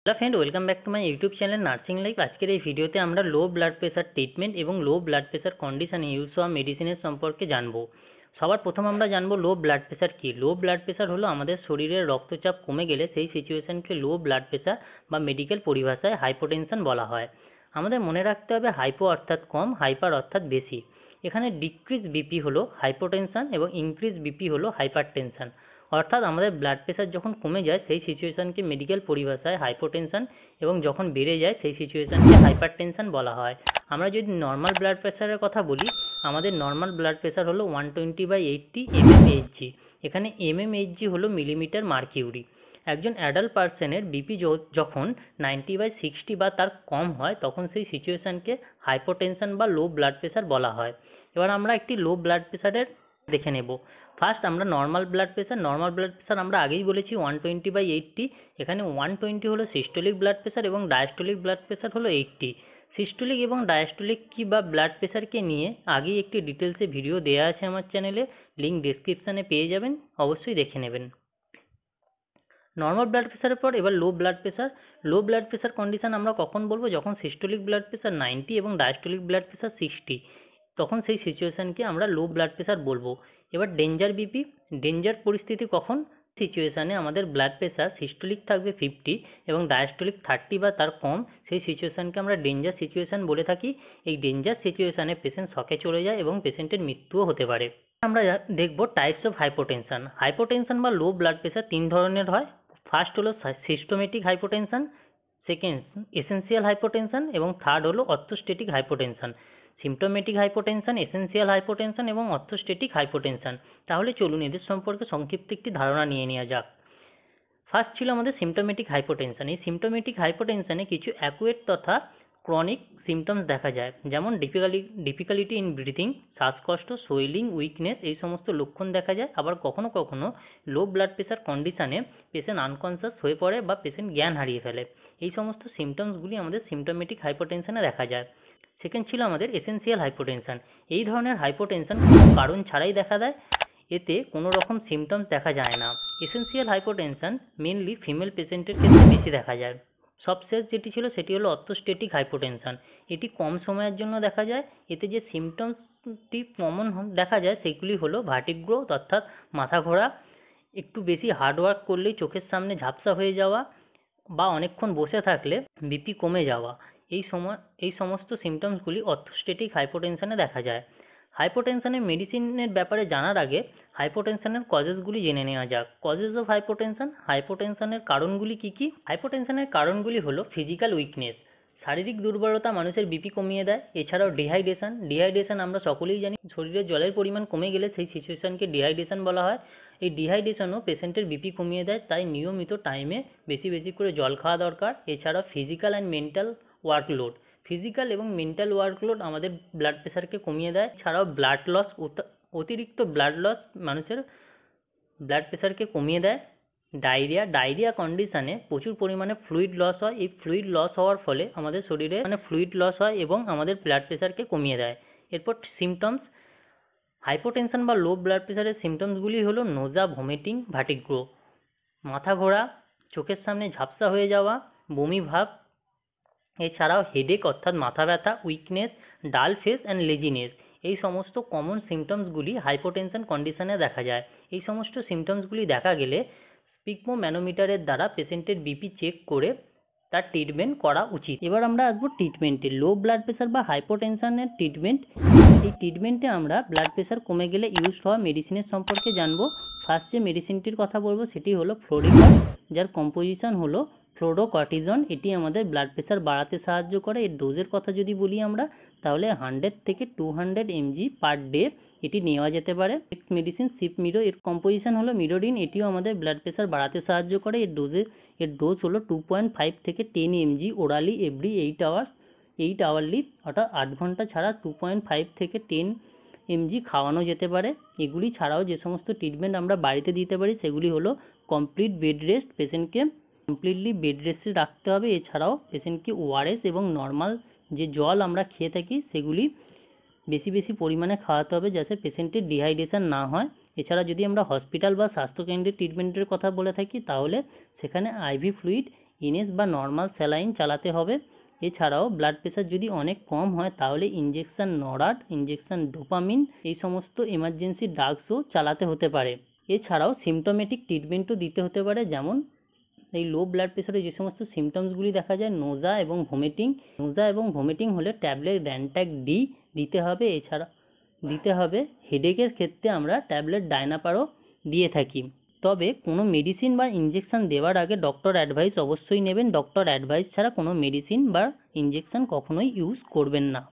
Hello friend, welcome back to my YouTube channel nursing life. আজকের এই ভিডিওতে আমরা লো ব্লাড প্রেশার ট্রিটমেন্ট এবং লো ব্লাড প্রেশার কন্ডিশনে ইউজ হওয়া মেডিসিনের সম্পর্কে জানবো। সবার প্রথম আমরা জানবো লো ব্লাড প্রেশার কি। লো ব্লাড প্রেশার হলো আমাদের শরীরের রক্তচাপ কমে গেলে সেই সিচুয়েশনকে লো ব্লাড প্রেশার বা মেডিকেল পরিভাষায় হাইপোটেনশন বলা হয়। আমাদের মনে রাখতে হবে হাইপো অর্থাৎ কম, হাইপার অর্থাৎ বেশি। এখানে ডিক্রিজ বিপি হলো হাইপোটেনশন এবং ইনক্রিজ বিপি হলো হাইপারটেনশন। অর্থাৎ আমাদের ব্লাড প্রেশার যখন কমে যায় সেই সিচুয়েশনকে মেডিকেল পরিভাষায় হাইপোটেনশন এবং যখন বেড়ে যায় সেই সিচুয়েশনকে হাইপারটেনশন বলা হয়। আমরা যদি নর্মাল ব্লাড প্রেশারের কথা বলি, আমাদের নর্মাল ব্লাড প্রেশার হলো 120/80 mmHg। এখানে mmHg হলো মিলিমিটার মার্কিউরি। একজন অ্যাডাল্ট পার্সনের বিপি যখন 90/60 বা তার কম হয় তখন সেই সিচুয়েশনকে হাইপোটেনশন বা লো ব্লাড প্রেশার বলা হয়। এবার আমরা একটি লো ব্লাড প্রেশারের দেখে নেব। ফার্স্ট আমরা নর্মাল ব্লাড প্রেশার আমরা আগেই বলেছি 120/80। এখানে 120 হলো সিস্টোলিক ব্লাড প্রেশার এবং ডায়াস্টোলিক ব্লাড প্রেশার হলো 80। সিস্টোলিক এবং ডায়াস্টোলিক কি বা ব্লাড প্রেশারকে নিয়ে আগেই একটি ডিটেলসে ভিডিও দেওয়া আছে আমার চ্যানেলে, লিঙ্ক ডেসক্রিপশানে পেয়ে যাবেন, অবশ্যই দেখে নেবেন। নর্মাল ব্লাড প্রেশারের পর এবার লো ব্লাড প্রেশার কন্ডিশন আমরা কখন বলবো? যখন সিস্টোলিক ব্লাড প্রেশার 90 এবং ডায়াস্টোলিক ব্লাড প্রেশার 60, তখন সেই সিচুয়েশনকে আমরা লো ব্লাড প্রেশার বলবো। এবার ডেঞ্জার বিপি, ডেঞ্জার পরিস্থিতি কখন? সিচুয়েশানে আমাদের ব্লাড প্রেশার সিস্টোলিক থাকবে 50 এবং ডায়াস্টোলিক 30 বা তার কম, সেই সিচুয়েশনকে আমরা ডেঞ্জার সিচুয়েশন বলে থাকি। এই ডেঞ্জার সিচুয়েশানে পেশেন্ট শকে চলে যায় এবং পেশেন্টের মৃত্যুও হতে পারে। আমরা দেখব টাইপস অফ হাইপোটেনশন। হাইপোটেনশন বা লো ব্লাড প্রেশার তিন ধরনের হয়। ফার্স্ট হলো symptomatic hypotension, second essential hypotension এবং থার্ড হলো orthostatic hypotension. Symptomatic hypotension, essential hypotension এবং অর্থোস্টেটিক হাইপোটেনশন। তাহলে চলুন এদের সম্পর্কে সংক্ষিপ্ত একটি ধারণা নিয়ে নেওয়া যাক। ফার্স্ট ছিল আমাদের সিম্পটোমেটিক হাইপোটেনশন। এই সিম্পটোমেটিক হাইপোটেনশনে কিছু অ্যাকুয়েট তথা ক্রনিক সিমটমস দেখা যায়, যেমন ডিফিকাল্টি ইন ব্রিথিং, শ্বাসকষ্ট, সোয়েলিং, উইকনেস, এই সমস্ত লক্ষণ দেখা যায়। আবার কখনো কখনো লো ব্লাড প্রেশার কন্ডিশনে পেশেন্ট আনকনসিয়াস হয়ে পড়ে বা পেশেন্ট জ্ঞান হারিয়ে ফেলে। এই সমস্ত সিমটমসগুলি আমাদের সিম্পটোমেটিক হাইপোটেনশনে দেখা যায়। সেকেন্ড ছিল আমাদের এসেন্সিয়াল হাইপোটেনশন। এই ধরনের হাইপোটেনশন কোনো কারণ ছাড়াই দেখা দেয়, এতে কোনো রকম সিমটমস দেখা যায় না। এসেন্সিয়াল হাইপোটেনশন মেনলি ফিমেল পেশেন্টের ক্ষেত্রে বেশি দেখা যায়। সবশেষ যেটি ছিল সেটি হলো অর্থোস্টেটিক হাইপোটেনশন। এটি কম সময়ের জন্য দেখা যায়। এতে যে সিমটমসটি কমন দেখা যায় সেগুলি হলো ভার্টিগো অর্থাৎ মাথা ঘোরা, একটু বেশি হার্ডওয়ার্ক করলেই চোখের সামনে ঝাপসা হয়ে যাওয়া বা অনেকক্ষণ বসে থাকলে বিপি কমে যাওয়া। এই সমস্ত সিমটমসগুলি অর্থোস্টেটিক হাইপোটেনশনে দেখা যায়। হাইপোটেনশনের মেডিসিনের ব্যাপারে জানার আগে হাইপোটেনশনের কজেসগুলি জেনে নেওয়া যাক। কজেস অফ হাইপোটেনশন, হাইপোটেনশনের কারণগুলি কি কি? হাইপোটেনশনের কারণগুলি হলো ফিজিক্যাল উইকনেস, শারীরিক দুর্বলতা মানুষের বিপি কমিয়ে দেয়। এছাড়াও ডিহাইড্রেশন আমরা সকলেই জানি, শরীরে জলের পরিমাণ কমে গেলে সেই সিচুয়েশনকে ডিহাইড্রেশন বলা হয়। এই ডিহাইড্রেশনও পেশেন্টের বিপি কমিয়ে দেয়, তাই নিয়মিত টাইমে বেশি বেশি করে জল খাওয়া দরকার। এছাড়াও physical and mental workload, physical এবং মেন্টাল ওয়ার্কলোড আমাদের ব্লাড প্রেশারকে কমিয়ে দেয়। ছাড়াও ব্লাড লস, অতিরিক্ত ব্লাড লস মানুষের ব্লাড প্রেশারকে কমিয়ে দেয়। ডায়রিয়া কন্ডিশনে প্রচুর পরিমাণে ফ্লুইড লস হয়। এই ফ্লুইড লস হওয়ার ফলে আমাদের শরীরে ফ্লুইড লস হয় এবং আমাদের ব্লাড প্রেশারকে কমিয়ে দেয়। এরপর সিমটমস, হাইপোটেনশন বা লো ব্লাড প্রেশারের সিমটমসগুলি হলো নোজা, ভমিটিং, ভার্টিগো, মাথা ঘোরা, চোখের সামনে ঝাপসা হয়ে যাওয়া, বমি ভাব। এছাড়াও হেডেক অর্থাৎ মাথা ব্যথা, উইকনেস, ডাল ফেস অ্যান্ড লেজিনেস, এই সমস্ত কমন সিমটমসগুলি হাইপোটেনশন কন্ডিশনে দেখা যায়। এই সমস্ত সিমটমসগুলি দেখা গেলে স্পিগমোম্যানোমিটারের দ্বারা পেশেন্টের বিপি চেক করে তার ট্রিটমেন্ট করা উচিত। এবার আমরা আসবো ট্রিটমেন্টে। লো ব্লাড প্রেশার বা হাইপোটেনশনের ট্রিটমেন্ট। এই ট্রিটমেন্টে আমরা ব্লাড প্রেশার কমে গেলে ইউজ হওয়া মেডিসিনের সম্পর্কে জানবো। ফার্স্ট যে মেডিসিনটির কথা বলবো সেটি হলো ফ্লোরিকন, যার কম্পোজিশন হলো ফ্লোরোকর্টিসন। এটি আমাদের ব্লাড প্রেশার বাড়াতে সাহায্য করে। এর ডোজের কথা যদি বলি আমরা, তাহলে 100 থেকে 200 mg পার ডে এটি নেওয়া যেতে পারে। নেক্সট মেডিসিন সিপমিডো, এর কম্পোজিশন হলো মিডোডিন। এটিও আমাদের ব্লাড প্রেশার বাড়াতে সাহায্য করে। এর ডোজ হলো 2.5 থেকে 10 mg ওরালি এভরি 8 আওয়ারলি, অর্থাৎ 8 ঘন্টা ছাড়া 2.5 থেকে 10 mg খাওয়ানো যেতে পারে। এগুলি ছাড়াও যে সমস্ত ট্রিটমেন্ট আমরা বাড়িতে দিতে পারি সেগুলি হলো কমপ্লিট বেড রেস্ট, পেশেন্টকে কমপ্লিটলি বেড রেস্টে রাখতে হবে। এছাড়াও পেশেন্টকে ওআরএস এবং নর্মাল যে জল আমরা খেয়ে থাকি সেগুলি বেশি বেশি পরিমাণে খাওয়াতে হবে, যাতে পেশেন্টের ডিহাইড্রেশন না হয়। এছাড়া যদি আমরা হসপিটাল বা স্বাস্থ্যকেন্দ্রের ট্রিটমেন্টের কথা বলে থাকি, তাহলে সেখানে আইভি ফ্লুইড এনএস বা নর্মাল স্যালাইন চালাতে হবে। এছাড়াও ব্লাড প্রেশার যদি অনেক কম হয় তাহলে ইনজেকশন নরাড, ইনজেকশন ডোপামিন এই সমস্ত এমার্জেন্সি ড্রাগসও চালাতে হতে পারে। এছাড়াও সিমটোমেটিক ট্রিটমেন্টও দিতে হতে পারে, যেমন এই লো ব্লাড প্রেশারে যে সমস্ত সিমটমসগুলি দেখা যায়, নোজা এবং ভমিটিং হলে ট্যাবলেট র্যানট্যাক ডি দিতে হবে। এছাড়া দিতে হবে হেডেকের ক্ষেত্রে আমরা ট্যাবলেট ডায়নাপারও দিয়ে থাকি। তবে কোনো মেডিসিন বা ইনজেকশন দেওয়ার আগে ডক্টর অ্যাডভাইস অবশ্যই নেবেন। ডক্টর অ্যাডভাইস ছাড়া কোনো মেডিসিন বা ইনজেকশন কখনোই ইউজ করবেন না।